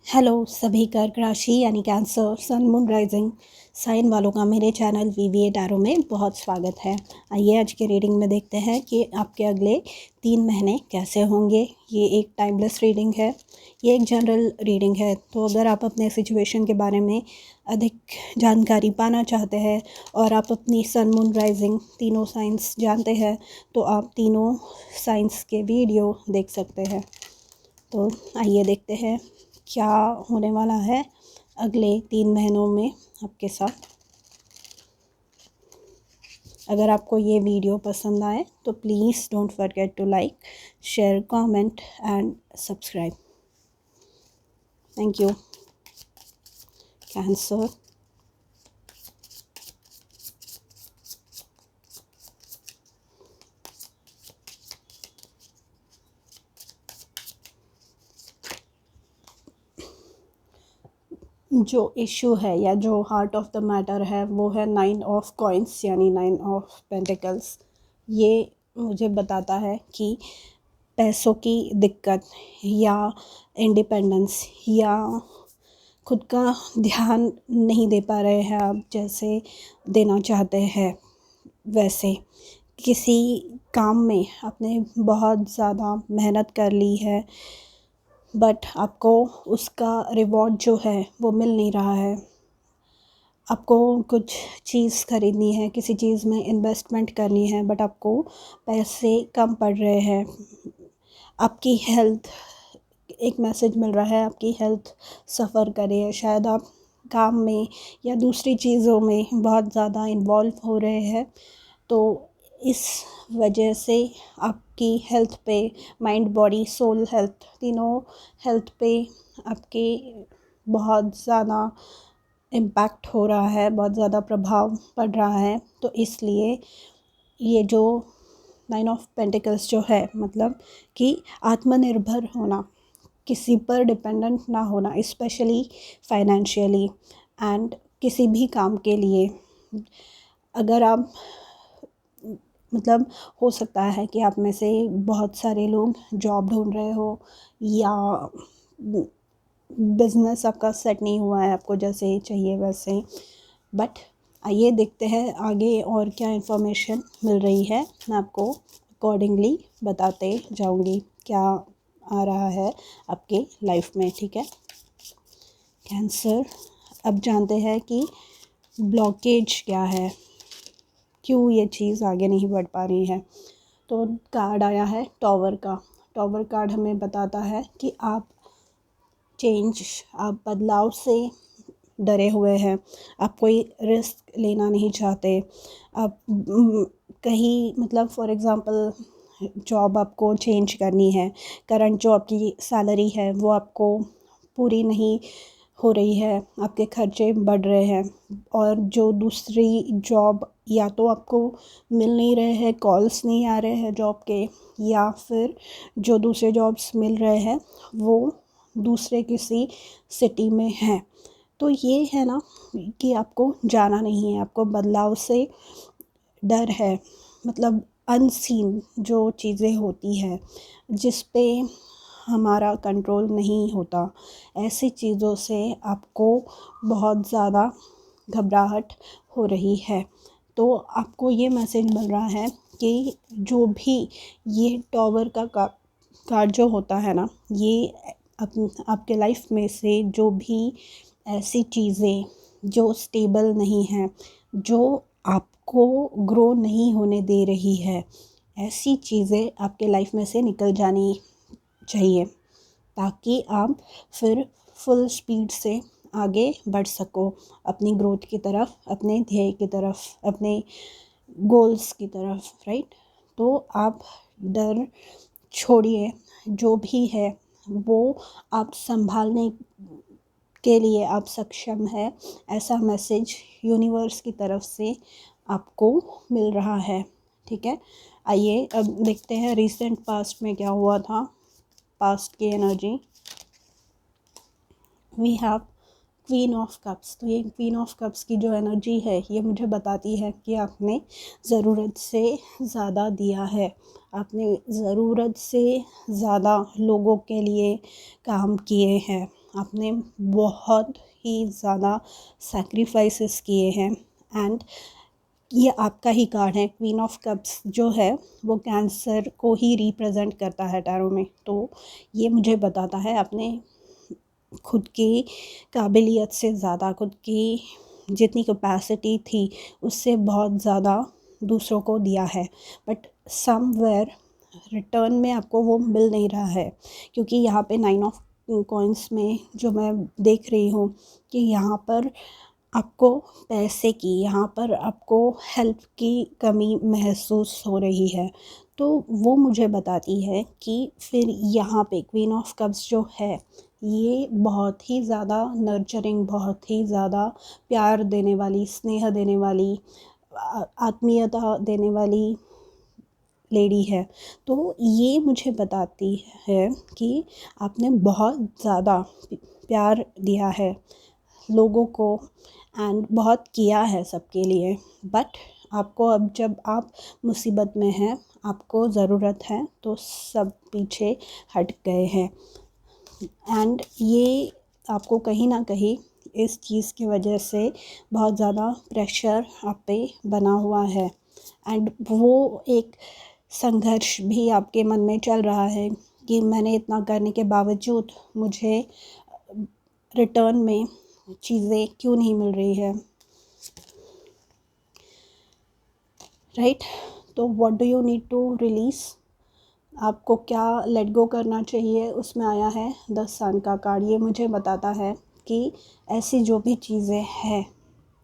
Hello सभी कर्क राशि यानी cancer sun moon rising sign वालों का मेरे चैनल VVA टैरो में बहुत स्वागत है। आइए आज के रीडिंग में देखते हैं कि आपके अगले 3 महीने कैसे होंगे। ये एक टाइमलेस रीडिंग है, ये एक जनरल रीडिंग है। तो अगर आप अपने सिचुएशन के बारे में अधिक जानकारी पाना चाहते हैं और आप अपनी सन मून राइजिंग तीनों साइंस जानते हैं तो आप तीनों साइंस के वीडियो देख सकते हैं। तो आइए देखते हैं क्या होने वाला है अगले 3 महीनों में आपके साथ। अगर आपको ये वीडियो पसंद आए तो please don't forget to like, share, comment and subscribe. Thank you. Cancer, जो इशू है या जो हार्ट ऑफ द मैटर है वो है 9 ऑफ कॉइन्स यानी 9 ऑफ पेंटिकल्स। ये मुझे बताता है कि पैसों की दिक्कत या इंडिपेंडेंस या खुद का ध्यान नहीं दे पा रहे हैं आप जैसे देना चाहते हैं। वैसे किसी काम में आपने बहुत ज़्यादा मेहनत कर ली है बट आपको उसका रिवॉर्ड जो है वो मिल नहीं रहा है। आपको कुछ चीज़ ख़रीदनी है, किसी चीज़ में इन्वेस्टमेंट करनी है बट आपको पैसे कम पड़ रहे हैं। आपकी हेल्थ, एक मैसेज मिल रहा है आपकी हेल्थ सफ़र कर रही है। शायद आप काम में या दूसरी चीज़ों में बहुत ज़्यादा इन्वॉल्व हो रहे हैं तो इस वजह से आपकी हेल्थ पे, माइंड बॉडी सोल हेल्थ, तीनों हेल्थ पे आपके बहुत ज़्यादा इम्पैक्ट हो रहा है, बहुत ज़्यादा प्रभाव पड़ रहा है। तो इसलिए ये जो 9 ऑफ पेंटिकल्स जो है मतलब कि आत्मनिर्भर होना, किसी पर डिपेंडेंट ना होना, स्पेशली फाइनेंशियली एंड किसी भी काम के लिए। अगर आप मतलब हो सकता है कि आप में से बहुत सारे लोग जॉब ढूंढ रहे हो या बिज़नेस आपका सेट नहीं हुआ है आपको जैसे चाहिए वैसे। बट आइए देखते हैं आगे और क्या इन्फॉर्मेशन मिल रही है। मैं आपको अकॉर्डिंगली बताते जाऊंगी क्या आ रहा है आपके लाइफ में, ठीक है। कैंसर, अब जानते हैं कि ब्लॉकेज क्या है, क्यों ये चीज़ आगे नहीं बढ़ पा रही है। तो कार्ड आया है टॉवर का। टॉवर कार्ड हमें बताता है कि आप आप बदलाव से डरे हुए हैं, आप कोई रिस्क लेना नहीं चाहते। आप कहीं मतलब फॉर एग्ज़ाम्पल जॉब आपको चेंज करनी है, करंट जो आपकी सैलरी है वो आपको पूरी नहीं हो रही है, आपके खर्चे बढ़ रहे हैं और जो दूसरी जॉब या तो आपको मिल नहीं रहे हैं, कॉल्स नहीं आ रहे हैं जॉब के, या फिर जो दूसरे जॉब्स मिल रहे हैं वो दूसरे किसी सिटी में हैं। तो ये है ना कि आपको जाना नहीं है, आपको बदलाव से डर है। मतलब अनसीन जो चीज़ें होती हैं जिस पे हमारा कंट्रोल नहीं होता, ऐसी चीज़ों से आपको बहुत ज़्यादा घबराहट हो रही है। तो आपको ये मैसेज मिल रहा है कि जो भी ये टॉवर का कार्ड जो होता है ना, ये आपके लाइफ में से जो भी ऐसी चीज़ें जो स्टेबल नहीं हैं, जो आपको ग्रो नहीं होने दे रही है, ऐसी चीज़ें आपके लाइफ में से निकल जानी चाहिए ताकि आप फिर फुल स्पीड से आगे बढ़ सको अपनी ग्रोथ की तरफ, अपने ध्येय की तरफ, अपने गोल्स की तरफ, राइट। तो आप डर छोड़िए, जो भी है वो आप संभालने के लिए आप सक्षम है, ऐसा मैसेज यूनिवर्स की तरफ से आपको मिल रहा है, ठीक है। आइए अब देखते हैं रिसेंट पास्ट में क्या हुआ था, पास्ट की energy. We have queen of cups. तो ये क्वीन ऑफ कप्स की जो एनर्जी है ये मुझे बताती है कि आपने ज़रूरत से ज़्यादा दिया है, आपने ज़रूरत से ज़्यादा लोगों के लिए काम किए हैं, आपने बहुत ही ज़्यादा सैक्रिफाइसेस किए हैं। एंड ये आपका ही कार्ड है, क्वीन ऑफ कप्स जो है वो कैंसर को ही रिप्रेजेंट करता है टैरो में। तो ये मुझे बताता है आपने खुद की काबिलियत से ज़्यादा, खुद की जितनी कैपेसिटी थी उससे बहुत ज़्यादा दूसरों को दिया है, बट समवेयर रिटर्न में आपको वो मिल नहीं रहा है। क्योंकि यहाँ पे 9 ऑफ कॉइंस में जो मैं देख रही हूँ कि यहाँ पर आपको पैसे की, यहाँ पर आपको हेल्प की कमी महसूस हो रही है। तो वो मुझे बताती है कि फिर यहाँ पे क्वीन ऑफ कप्स जो है ये बहुत ही ज़्यादा नर्चरिंग, बहुत ही ज़्यादा प्यार देने वाली, स्नेह देने वाली, आत्मीयता देने वाली लेडी है। तो ये मुझे बताती है कि आपने बहुत ज़्यादा प्यार दिया है लोगों को एंड बहुत किया है सबके लिए, बट आपको अब जब आप मुसीबत में हैं, आपको ज़रूरत है, तो सब पीछे हट गए हैं। एंड ये आपको कहीं ना कहीं इस चीज़ की वजह से बहुत ज़्यादा प्रेशर आप पे बना हुआ है। एंड वो एक संघर्ष भी आपके मन में चल रहा है कि मैंने इतना करने के बावजूद मुझे रिटर्न में चीज़ें क्यों नहीं मिल रही है, राइट। तो what do you need to release, आपको क्या लेट गो करना चाहिए, उसमें आया है 10 सन का कार्ड। ये मुझे बताता है कि ऐसी जो भी चीज़ें हैं,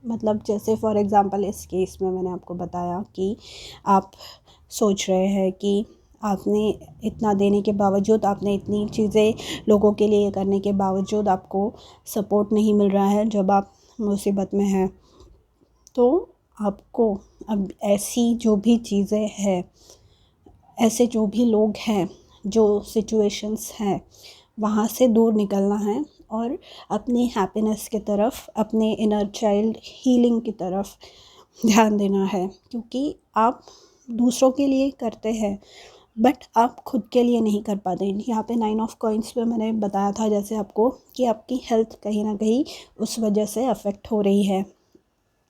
मतलब जैसे फॉर एग्ज़ाम्पल इस केस में मैंने आपको बताया कि आप सोच रहे हैं कि आपने इतना देने के बावजूद, आपने इतनी चीज़ें लोगों के लिए करने के बावजूद आपको सपोर्ट नहीं मिल रहा है जब आप मुसीबत में हैं। तो आपको अब ऐसी जो भी चीज़ें हैं, ऐसे जो भी लोग हैं, जो सिचुएशंस हैं, वहाँ से दूर निकलना है और अपनी हैप्पीनेस की तरफ, अपने इनर चाइल्ड हीलिंग की तरफ ध्यान देना है। क्योंकि आप दूसरों के लिए करते हैं बट आप खुद के लिए नहीं कर पाते। यहाँ पे 9 ऑफ कॉइंस पे मैंने बताया था जैसे आपको कि आपकी हेल्थ कहीं ना कहीं उस वजह से अफेक्ट हो रही है।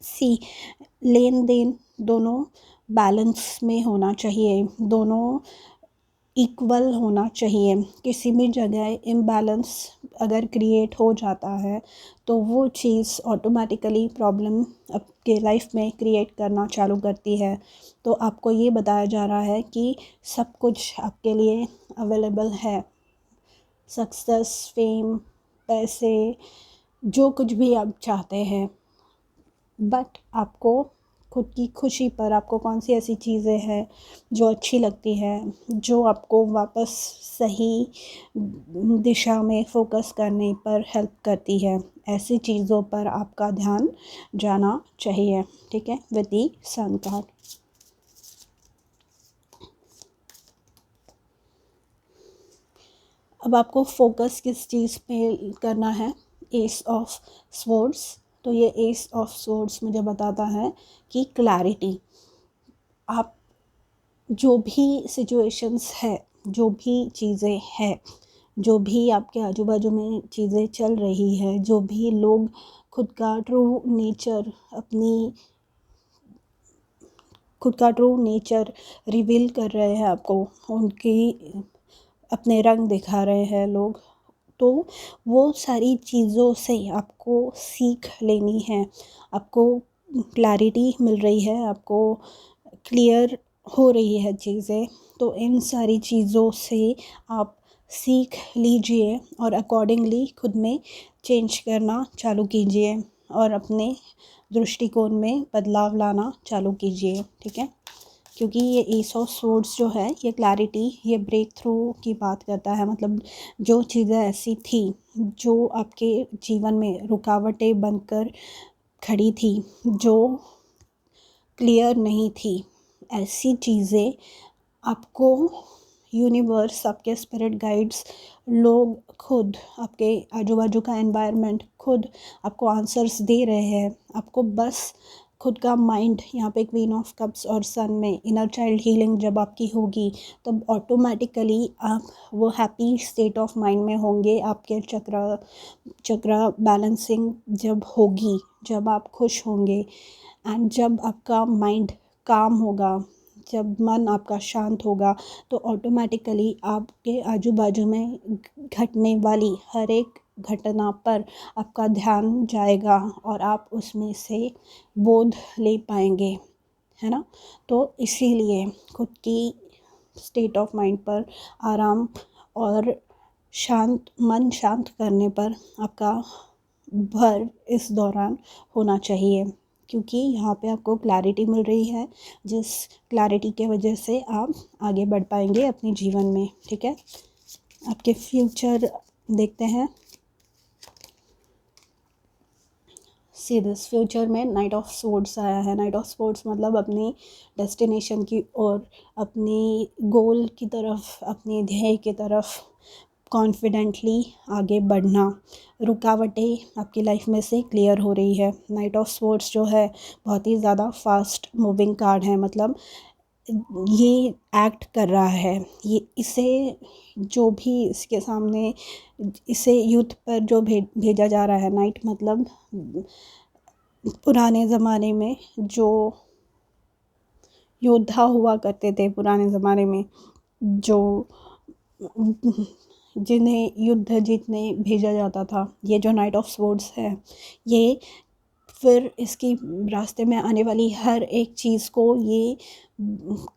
सी, लेन देन दोनों बैलेंस में होना चाहिए, दोनों इक्वल होना चाहिए। किसी भी जगह इम्बैलेंस अगर क्रिएट हो जाता है तो वो चीज़ ऑटोमेटिकली प्रॉब्लम आपके लाइफ में क्रिएट करना चालू करती है। तो आपको ये बताया जा रहा है कि सब कुछ आपके लिए अवेलेबल है, सक्सेस, फेम, पैसे, जो कुछ भी आप चाहते हैं, बट आपको खुद की खुशी पर, आपको कौन सी ऐसी चीज़ें हैं जो अच्छी लगती है, जो आपको वापस सही दिशा में फोकस करने पर हेल्प करती है, ऐसी चीज़ों पर आपका ध्यान जाना चाहिए। ठीक है, विद दी सन कार्ड। अब आपको फोकस किस चीज़ पे करना है, एस ऑफ स्वॉर्ड्स। तो ये एस ऑफ स्वॉर्ड्स मुझे बताता है कि क्लैरिटी, आप जो भी सिचुएशंस है, जो भी चीज़ें हैं, जो भी आपके आजू बाजू में चीज़ें चल रही है, जो भी लोग खुद का ट्रू नेचर, खुद का ट्रू नेचर रिवील कर रहे हैं आपको, उनकी अपने रंग दिखा रहे हैं लोग, तो वो सारी चीज़ों से आपको सीख लेनी है। आपको क्लैरिटी मिल रही है, आपको क्लियर हो रही है चीज़ें। तो इन सारी चीज़ों से आप सीख लीजिए और अकॉर्डिंगली खुद में चेंज करना चालू कीजिए और अपने दृष्टिकोण में बदलाव लाना चालू कीजिए। ठीक है, क्योंकि ये एस ऑफ स्वॉर्ड्स जो है ये क्लैरिटी, ये ब्रेक थ्रू की बात करता है। मतलब जो चीज़ें ऐसी थी जो आपके जीवन में रुकावटें बनकर खड़ी थी, जो क्लियर नहीं थी, ऐसी चीज़ें आपको यूनिवर्स, आपके स्पिरिट गाइड्स, लोग खुद, आपके आजू बाजू का एनवायरनमेंट खुद आपको आंसर्स दे रहे हैं। आपको बस खुद का माइंड, यहाँ पे क्वीन ऑफ कप्स और सन में इनर चाइल्ड हीलिंग जब आपकी होगी तब ऑटोमेटिकली आप वो हैप्पी स्टेट ऑफ माइंड में होंगे। आपके चक्र बैलेंसिंग जब होगी, जब आप खुश होंगे एंड जब आपका माइंड काम होगा, जब मन आपका शांत होगा, तो ऑटोमेटिकली आपके आजू बाजू में घटने वाली हर एक घटना पर आपका ध्यान जाएगा और आप उसमें से बोध ले पाएंगे, है ना। तो इसीलिए खुद की स्टेट ऑफ माइंड पर आराम और मन शांत करने पर आपका भर इस दौरान होना चाहिए, क्योंकि यहाँ पे आपको क्लैरिटी मिल रही है, जिस क्लैरिटी के वजह से आप आगे बढ़ पाएंगे अपने जीवन में। ठीक है, आपके फ्यूचर देखते हैं। सी दिस, फ्यूचर में नाइट ऑफ स्वॉर्ड्स आया है। नाइट ऑफ स्वॉर्ड्स मतलब अपनी डेस्टिनेशन की ओर, अपनी गोल की तरफ, अपने ध्येय की तरफ कॉन्फिडेंटली आगे बढ़ना। रुकावटें आपकी लाइफ में से क्लियर हो रही है। नाइट ऑफ स्वॉर्ड्स जो है बहुत ही ज़्यादा फास्ट मूविंग कार्ड है, मतलब ये एक्ट कर रहा है, ये इसे जो भी इसके सामने, इसे युद्ध पर जो भेजा जा रहा है। नाइट मतलब पुराने ज़माने में जो योद्धा हुआ करते थे, पुराने ज़माने में जो जिन्हें युद्ध जीतने भेजा जाता था, ये जो नाइट ऑफ स्वॉर्ड्स है, ये फिर इसकी रास्ते में आने वाली हर एक चीज़ को ये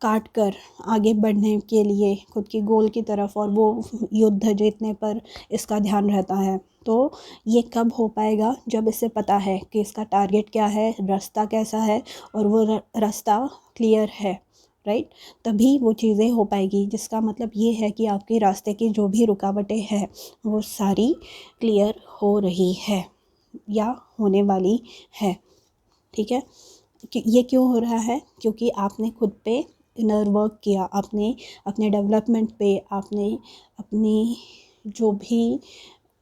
काट कर आगे बढ़ने के लिए खुद की गोल की तरफ, और वो युद्ध जीतने पर इसका ध्यान रहता है। तो ये कब हो पाएगा, जब इसे पता है कि इसका टारगेट क्या है, रास्ता कैसा है, और वो रास्ता क्लियर है, राइट, तभी वो चीज़ें हो पाएगी। जिसका मतलब ये है कि आपके रास्ते की जो भी रुकावटें हैं वो सारी क्लियर हो रही है या होने वाली है। ठीक है, कि ये क्यों हो रहा है, क्योंकि आपने खुद पे इनर वर्क किया, आपने अपने डेवलपमेंट पे, आपने अपनी जो भी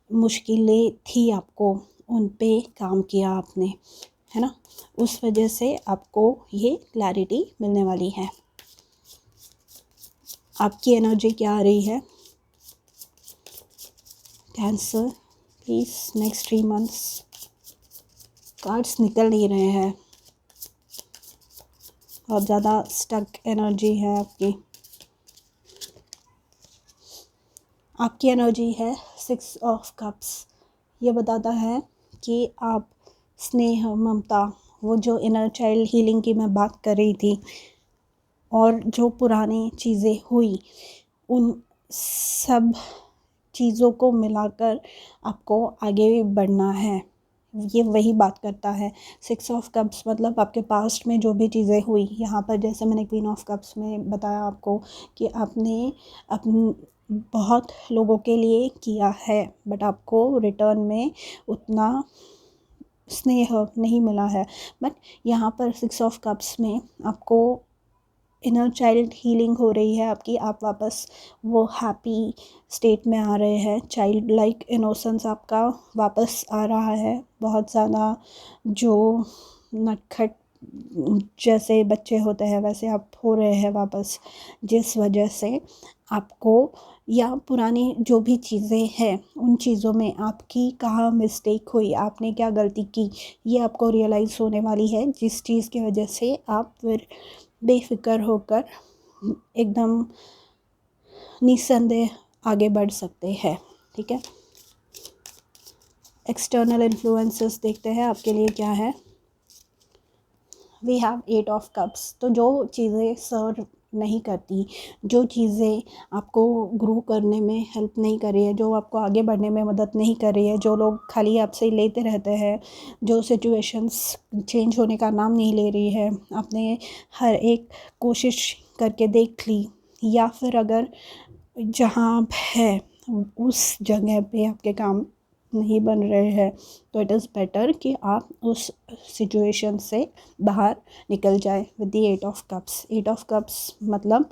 मुश्किलें थी आपको उन पे काम किया आपने, है ना। उस वजह से आपको ये क्लैरिटी मिलने वाली है। आपकी एनर्जी क्या आ रही है cancer, please next 3 months. Cards निकल नहीं रहे हैं, बहुत ज़्यादा स्टक एनर्जी है आपकी। आपकी एनर्जी है 6 ऑफ कप्स। ये बताता है कि आप स्नेह, ममता, वो जो इनर चाइल्ड हीलिंग की मैं बात कर रही थी, और जो पुरानी चीज़ें हुई, उन सब चीज़ों को मिलाकर आपको आगे बढ़ना है। ये वही बात करता है। 6 ऑफ कप्स मतलब आपके पास्ट में जो भी चीज़ें हुई, यहाँ पर जैसे मैंने क्वीन ऑफ कप्स में बताया आपको कि आपने बहुत लोगों के लिए किया है, बट आपको रिटर्न में उतना स्नेह नहीं मिला है। बट यहाँ पर 6 ऑफ कप्स में आपको इनर चाइल्ड हीलिंग हो रही है आपकी। आप वापस वो हैप्पी स्टेट में आ रहे हैं, चाइल्ड लाइक इनोसेंस आपका वापस आ रहा है। बहुत ज़्यादा जो नटखट जैसे बच्चे होते हैं वैसे आप हो रहे हैं वापस, जिस वजह से आपको, या पुरानी जो भी चीज़ें हैं उन चीज़ों में आपकी कहाँ मिस्टेक हुई, आपने क्या गलती की, ये आपको रियलाइज़ होने वाली है, जिस चीज़ की वजह से आप फिर बेफिक्र होकर एकदम निस्संदेह आगे बढ़ सकते हैं। ठीक है, एक्सटर्नल इन्फ्लुएंसेस देखते हैं आपके लिए क्या है। We have 8 of cups. तो जो चीज़ें सर्व नहीं करती, जो चीज़ें आपको ग्रो करने में हेल्प नहीं कर रही है, जो आपको आगे बढ़ने में मदद नहीं कर रही है, जो लोग खाली आपसे लेते रहते हैं, जो सिचुएशंस चेंज होने का नाम नहीं ले रही है, आपने हर एक कोशिश करके देख ली, या फिर अगर जहाँ आप है उस जगह पे आपके काम नहीं बन रहे हैं, तो इट इज़ बेटर कि आप उस सिचुएशन से बाहर निकल जाए with the 8 of cups. 8 of cups मतलब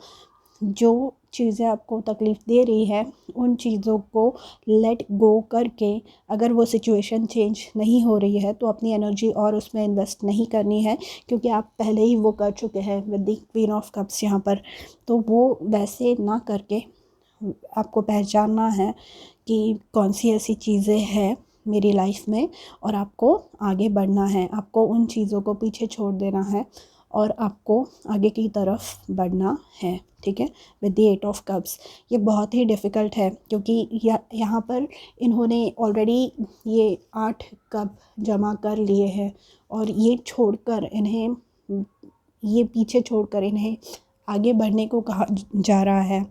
जो चीज़ें आपको तकलीफ़ दे रही है उन चीज़ों को लेट गो करके, अगर वो सिचुएशन चेंज नहीं हो रही है तो अपनी एनर्जी और उसमें इन्वेस्ट नहीं करनी है, क्योंकि आप पहले ही वो कर चुके हैं with the queen of cups यहाँ पर। तो वो वैसे ना करके आपको पहचानना है कि कौन सी ऐसी चीज़ें हैं मेरी लाइफ में, और आपको आगे बढ़ना है, आपको उन चीज़ों को पीछे छोड़ देना है और आपको आगे की तरफ बढ़ना है। ठीक है, विद द 8 ऑफ कप्स। ये बहुत ही डिफ़िकल्ट है, क्योंकि यहाँ पर इन्होंने ऑलरेडी ये 8 कप जमा कर लिए हैं, और ये छोड़कर इन्हें, ये पीछे छोड़कर इन्हें आगे बढ़ने को कहा जा रहा है,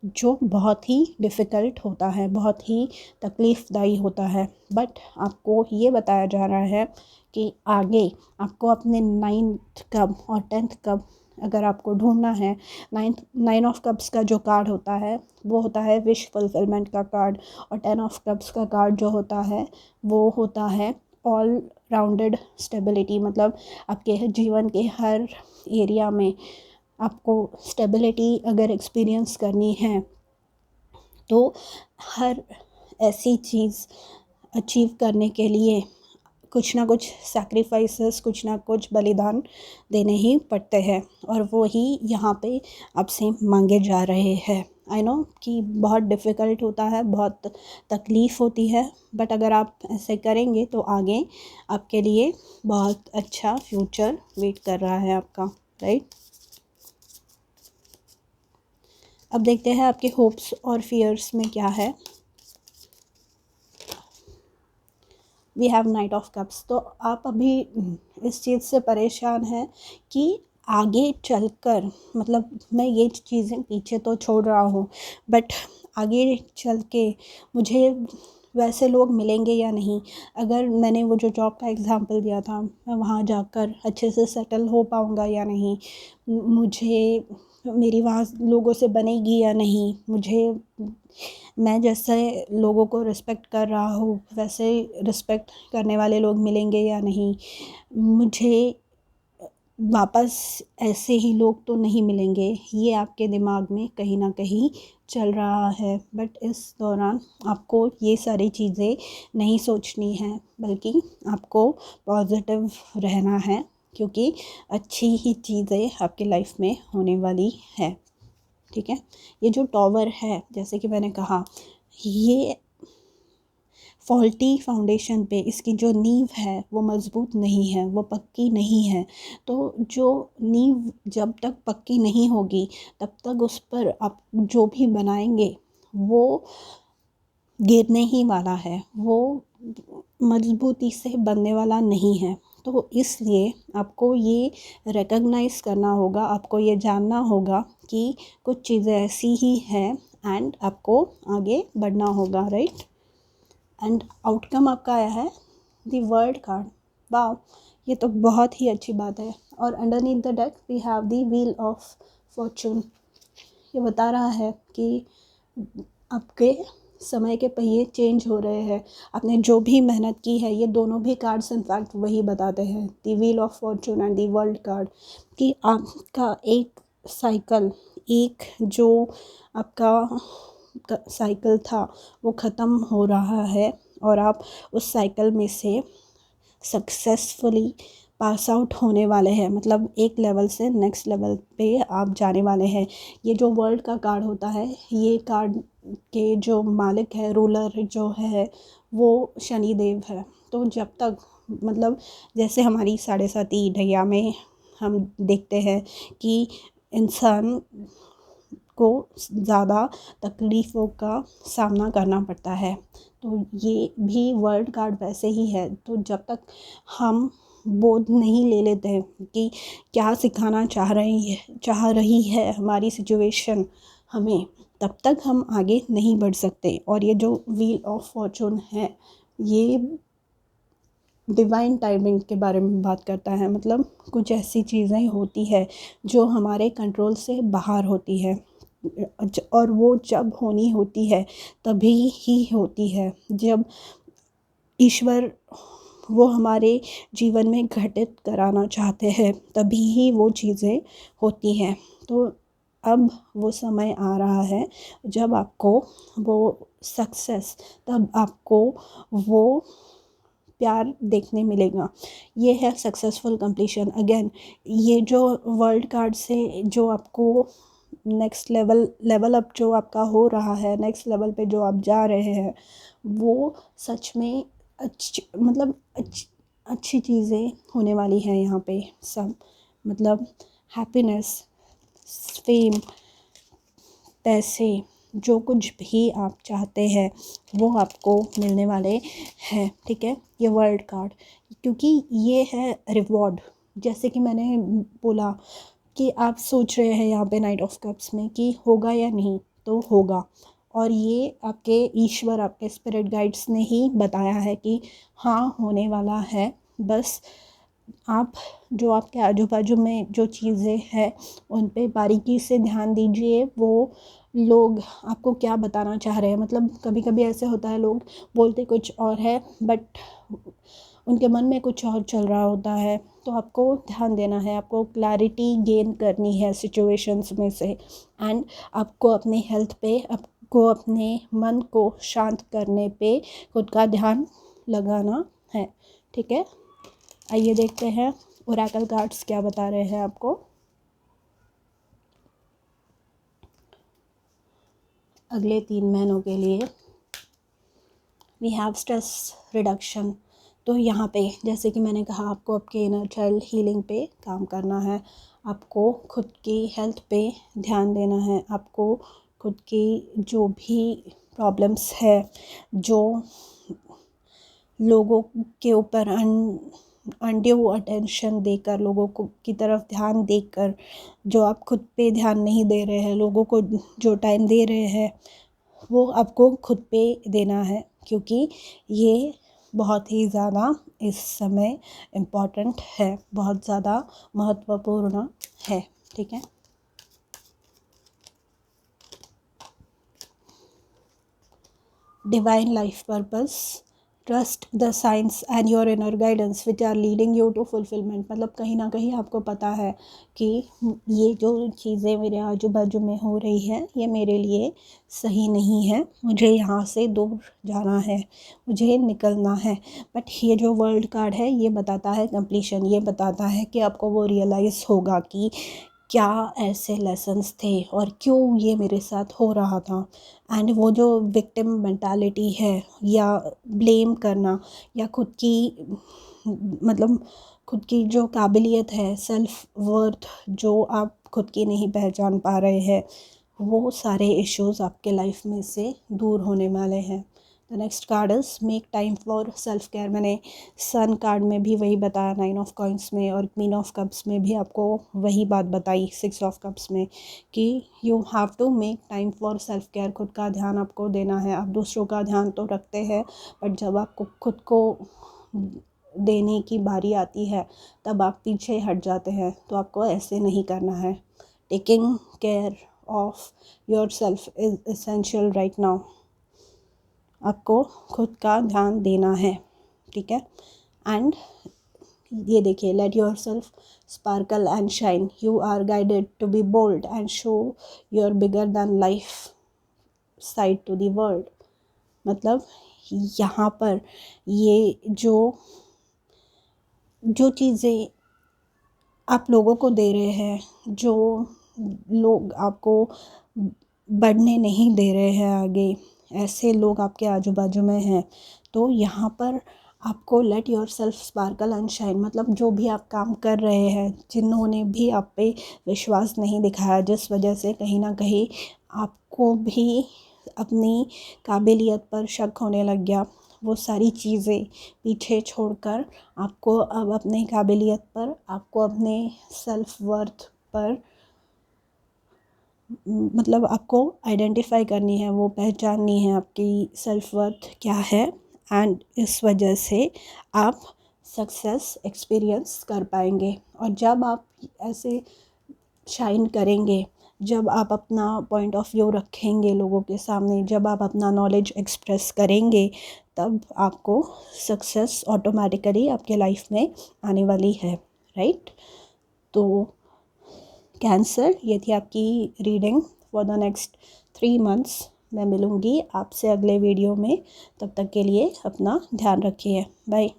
जो बहुत ही डिफ़िकल्ट होता है, बहुत ही तकलीफ़दायी होता है। बट आपको ये बताया जा रहा है कि आगे आपको अपने 9th कप और 10th कप अगर आपको ढूंढना है, 9 ऑफ कप्स का जो कार्ड होता है वो होता है विश फुलफिलमेंट का कार्ड, और 10 ऑफ कप्स का कार्ड जो होता है वो होता है ऑल राउंडेड स्टेबिलिटी। मतलब आपके जीवन के हर एरिया में आपको स्टेबिलिटी अगर एक्सपीरियंस करनी है तो हर ऐसी चीज़ अचीव करने के लिए कुछ ना कुछ सैक्रिफाइसेस, कुछ ना कुछ बलिदान देने ही पड़ते हैं, और वो ही यहाँ पे आपसे मांगे जा रहे हैं। आई नो कि बहुत डिफ़िकल्ट होता है, बहुत तकलीफ़ होती है, बट अगर आप ऐसे करेंगे तो आगे आपके लिए बहुत अच्छा फ्यूचर वेट कर रहा है आपका, राइट। अब देखते हैं आपके होप्स और फियर्स में क्या है। We have knight of cups. तो आप अभी इस चीज़ से परेशान हैं कि आगे चलकर, मतलब मैं ये चीज़ें पीछे तो छोड़ रहा हूँ, बट आगे चल के मुझे वैसे लोग मिलेंगे या नहीं। अगर मैंने वो जो जॉब का एग्ज़ाम्पल दिया था, मैं वहाँ जाकर अच्छे से सेटल हो पाऊँगा या नहीं, मुझे मेरी वहाँ लोगों से बनेगी या नहीं, मुझे मैं जैसे लोगों को रिस्पेक्ट कर रहा हूँ वैसे रिस्पेक्ट करने वाले लोग मिलेंगे या नहीं, मुझे वापस ऐसे ही लोग तो नहीं मिलेंगे। ये आपके दिमाग में कहीं ना कहीं चल रहा है, बट इस दौरान आपको ये सारी चीज़ें नहीं सोचनी है, बल्कि आपको पॉजिटिव रहना है, क्योंकि अच्छी ही चीज़ें आपकी लाइफ में होने वाली है। ठीक है, ये जो टॉवर है, जैसे कि मैंने कहा, ये फॉल्टी फाउंडेशन पे, इसकी जो नींव है वो मज़बूत नहीं है, वो पक्की नहीं है। तो जो नींव जब तक पक्की नहीं होगी तब तक उस पर आप जो भी बनाएंगे वो गिरने ही वाला है, वो मजबूती से बनने वाला नहीं है। तो इसलिए आपको ये रिकॉग्नाइज़ करना होगा, आपको ये जानना होगा कि कुछ चीज़ें ऐसी ही हैं, एंड आपको आगे बढ़ना होगा, राइट। एंड आउटकम आपका आया है द वर्ल्ड कार्ड। वाह, ये तो बहुत ही अच्छी बात है। और underneath the deck we have the wheel of fortune. ये बता रहा है कि आपके समय के पहिए चेंज हो रहे हैं, आपने जो भी मेहनत की है, ये दोनों भी कार्ड्स इनफैक्ट वही बताते हैं, the wheel of Fortune and the world card, कि आपका एक साइकिल, एक जो आपका साइकिल था वो ख़त्म हो रहा है, और आप उस साइकिल में से सक्सेसफुली पास आउट होने वाले हैं। मतलब एक लेवल से नेक्स्ट लेवल पे आप जाने वाले हैं। ये जो वर्ल्ड का कार्ड होता है, ये कार्ड के जो मालिक है, रूलर जो है, वो शनिदेव है। तो जब तक, मतलब जैसे हमारी 7.5 ढैया में हम देखते हैं कि इंसान को ज़्यादा तकलीफ़ों का सामना करना पड़ता है, तो ये भी वर्ल्ड कार्ड वैसे ही है। तो जब तक हम बोध नहीं ले लेते कि क्या सिखाना चाह रही है हमारी सिचुएशन हमें, तब तक हम आगे नहीं बढ़ सकते। और ये जो व्हील ऑफ फॉर्चून है, ये डिवाइन टाइमिंग के बारे में बात करता है। मतलब कुछ ऐसी चीज़ें होती है जो हमारे कंट्रोल से बाहर होती है, और वो जब होनी होती है तभी ही होती है, जब ईश्वर वो हमारे जीवन में घटित कराना चाहते हैं, तभी ही वो चीज़ें होती हैं। तो अब वो समय आ रहा है जब आपको वो सक्सेस, तब आपको वो प्यार देखने मिलेगा। ये है सक्सेसफुल कंप्लीशन। अगेन, ये जो वर्ल्ड कार्ड से जो आपको नेक्स्ट लेवल अप जो आपका हो रहा है, नेक्स्ट लेवल पे जो आप जा रहे हैं, वो सच में अच्छी चीज़ें होने वाली हैं यहाँ पे सब। मतलब हैप्पीनेस, फेम, पैसे, जो कुछ भी आप चाहते हैं वो आपको मिलने वाले हैं, ठीक है। ये वर्ल्ड कार्ड, क्योंकि ये है रिवॉर्ड। जैसे कि मैंने बोला कि आप सोच रहे हैं यहाँ पे नाइट ऑफ कप्स में कि होगा या नहीं, तो होगा। और ये आपके ईश्वर, आपके स्पिरिट गाइड्स ने ही बताया है कि हाँ, होने वाला है। बस आप जो आपके आजू बाजू में जो चीज़ें हैं उन पे बारीकी से ध्यान दीजिए। वो लोग आपको क्या बताना चाह रहे हैं, मतलब कभी कभी ऐसे होता है, लोग बोलते कुछ और है बट उनके मन में कुछ और चल रहा होता है। तो आपको ध्यान देना है, आपको क्लैरिटी गेन करनी है सिचुएशंस में से। एंड आपको अपनी हेल्थ पे, आपको अपने मन को शांत करने पे खुद का ध्यान लगाना है, ठीक है। आइए देखते हैं ओरेकल कार्ड्स क्या बता रहे हैं आपको। अगले 3 महीनों के लिए वी हैव स्ट्रेस रिडक्शन। तो यहाँ पे जैसे कि मैंने कहा, आपको आपके इनर चाइल्ड हीलिंग पे काम करना है, आपको खुद की हेल्थ पे ध्यान देना है, आपको खुद की जो भी प्रॉब्लम्स है, जो लोगों के ऊपर अनड्यू अटेंशन देकर, लोगों को की तरफ ध्यान देकर, जो आप खुद पे ध्यान नहीं दे रहे हैं, लोगों को जो टाइम दे रहे हैं, वो आपको खुद पे देना है, क्योंकि ये बहुत ही ज़्यादा इस समय इम्पॉर्टेंट है, बहुत ज़्यादा महत्वपूर्ण है, ठीक है। Divine life purpose, trust the science and your inner guidance which are leading you to fulfilment. मतलब कहीं ना कहीं आपको पता है कि ये जो चीज़ें मेरे आजू बाजू में हो रही हैं, ये मेरे लिए सही नहीं है, मुझे यहाँ से दूर जाना है, मुझे निकलना है। बट ये जो वर्ल्ड कार्ड है, ये बताता है कंप्लीशन, ये बताता है कि आपको वो रियलाइज़ होगा कि क्या ऐसे लेसन्स थे और क्यों ये मेरे साथ हो रहा था। एंड वो जो विक्टिम मेंटालिटी है, या ब्लेम करना, या खुद की मतलब खुद की जो काबिलियत है, सेल्फ वर्थ जो आप खुद की नहीं पहचान पा रहे हैं, वो सारे इश्यूज आपके लाइफ में से दूर होने वाले हैं। The next card is make time for self care. मैंने सन कार्ड में भी वही बताया, 9 ऑफ कॉइन्स में, और क्वीन ऑफ कप्स में भी आपको वही बात बताई, 6 ऑफ कप्स में, कि you have to make time for self care. खुद का ध्यान आपको देना है। आप दूसरों का ध्यान तो रखते हैं, बट जब आपको खुद को देने की बारी आती है तब आप पीछे हट जाते हैं। तो आपको ऐसे नहीं करना है। Taking care of your self is essential right now. आपको खुद का ध्यान देना है, ठीक है। एंड ये देखिए, let yourself sparkle and shine, you are guided to be bold and show your bigger than life side to the world. मतलब यहाँ पर ये जो चीज़ें आप लोगों को दे रहे हैं, जो लोग आपको बढ़ने नहीं दे रहे हैं आगे, ऐसे लोग आपके आजू बाजू में हैं, तो यहाँ पर आपको late yourself sparkle and shine. मतलब जो भी आप काम कर रहे हैं, जिन्होंने भी आप पे विश्वास नहीं दिखाया, जिस वजह से कहीं ना कहीं आपको भी अपनी काबिलियत पर शक होने लग गया, वो सारी चीज़ें पीछे छोड़कर आपको अब अपने काबिलियत पर, आपको अपने सेल्फ वर्थ पर, मतलब आपको आइडेंटिफाई करनी है, वो पहचाननी है आपकी सेल्फ वर्थ क्या है। एंड इस वजह से आप सक्सेस एक्सपीरियंस कर पाएंगे। और जब आप ऐसे शाइन करेंगे, जब आप अपना पॉइंट ऑफ व्यू रखेंगे लोगों के सामने, जब आप अपना नॉलेज एक्सप्रेस करेंगे, तब आपको सक्सेस ऑटोमेटिकली आपके लाइफ में आने वाली है, राइट। तो कैंसर, ये थी आपकी reading for the next 3 months. मैं मिलूँगी आपसे अगले वीडियो में, तब तक के लिए अपना ध्यान रखिए। बाय।